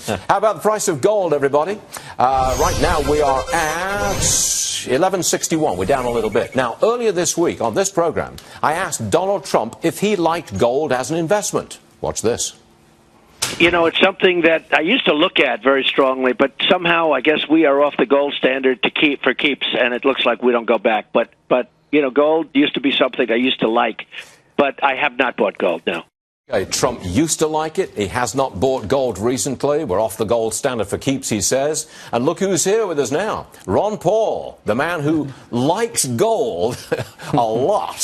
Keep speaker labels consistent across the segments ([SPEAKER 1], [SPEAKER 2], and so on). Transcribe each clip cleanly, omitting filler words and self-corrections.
[SPEAKER 1] How about the price of gold, everybody? Right now we are at 1161. We're down a little bit. Now, earlier this week on this program, I asked Donald Trump if he liked gold as an investment. Watch this.
[SPEAKER 2] You know, it's something that I used to look at very strongly, but somehow I guess we are off the gold standard for keeps, and it looks like we don't go back. But you know, gold used to be something I used to like, but I have not bought gold now.
[SPEAKER 1] Okay, Trump used to like it. He has not bought gold recently. We're off the gold standard for keeps, he says. And look who's here with us now. Ron Paul, the man who likes gold a lot.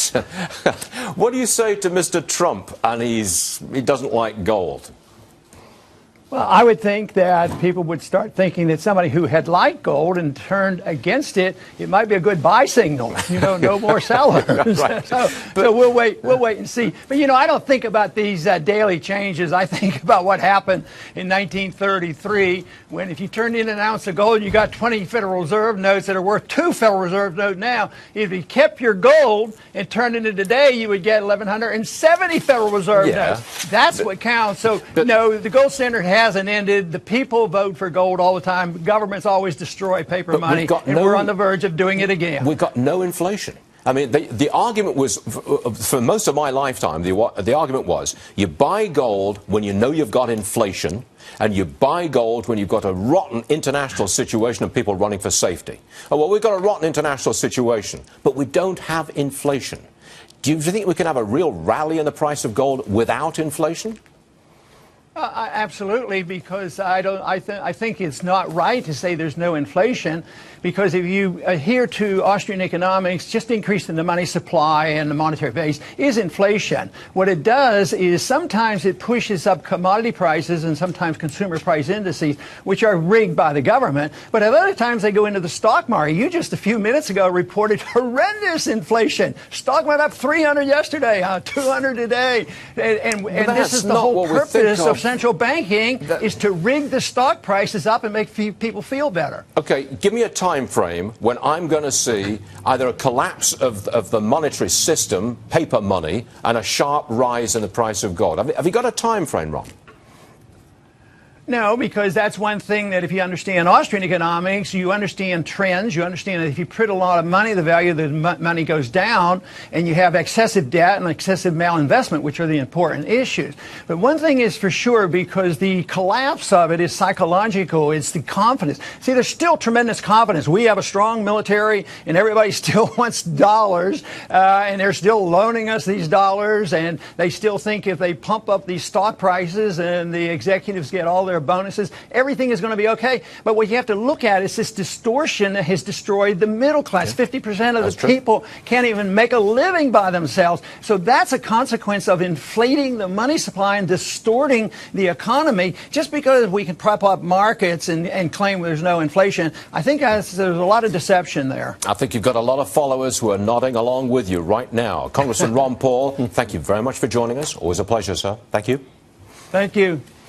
[SPEAKER 1] What do you say to Mr. Trump and he doesn't like gold?
[SPEAKER 3] Well, I would think that people would start thinking that somebody who had liked gold and turned against it, it might be a good buy signal. You know, no more sellers.
[SPEAKER 1] Right.
[SPEAKER 3] So we'll wait and see. But you know, I don't think about these daily changes. I think about what happened in 1933 when, if you turned in an ounce of gold, you got 20 Federal Reserve notes that are worth 2 Federal Reserve notes now. If you kept your gold and turned it into today, you would get 1,170 Federal Reserve notes. That's what counts. So no, the gold standard hasn't ended. The people vote for gold all the time. Governments always destroy paper money, and we're on the verge of doing it again.
[SPEAKER 1] We've got no inflation. I mean, the argument was, for most of my lifetime, the argument was, you buy gold when you know you've got inflation, and you buy gold when you've got a rotten international situation of people running for safety. Oh, well, we've got a rotten international situation, but we don't have inflation. Do you think we can have a real rally in the price of gold without inflation?
[SPEAKER 3] Absolutely, because I think it's not right to say there's no inflation, because if you adhere to Austrian economics, just increasing the money supply and the monetary base is inflation. What it does is sometimes it pushes up commodity prices and sometimes consumer price indices, which are rigged by the government. But at other times they go into the stock market. You just a few minutes ago reported horrendous inflation. Stock went up 300 yesterday, 200 today, and this is the whole purpose of central banking, is to rig the stock prices up and make people feel better.
[SPEAKER 1] Okay, give me a time frame when I'm going to see either a collapse of the monetary system, paper money, and a sharp rise in the price of gold. Have you got a time frame, Ron?
[SPEAKER 3] No, because that's one thing that if you understand Austrian economics, you understand trends. You understand that if you print a lot of money, the value of the money goes down, and you have excessive debt and excessive malinvestment, which are the important issues. But one thing is for sure, because the collapse of it is psychological, it's the confidence. See, there's still tremendous confidence. We have a strong military, and everybody still wants dollars, and they're still loaning us these dollars, and they still think if they pump up these stock prices and the executives get all their bonuses, everything is going to be okay. But what you have to look at is this distortion that has destroyed the middle class. 50% of the people can't even make a living by themselves. So that's a consequence of inflating the money supply and distorting the economy. Just because we can prop up markets and claim there's no inflation, I think there's a lot of deception there.
[SPEAKER 1] I think you've got a lot of followers who are nodding along with you right now. Congressman Ron Paul, thank you very much for joining us. Always a pleasure, sir. Thank you.
[SPEAKER 3] Thank you.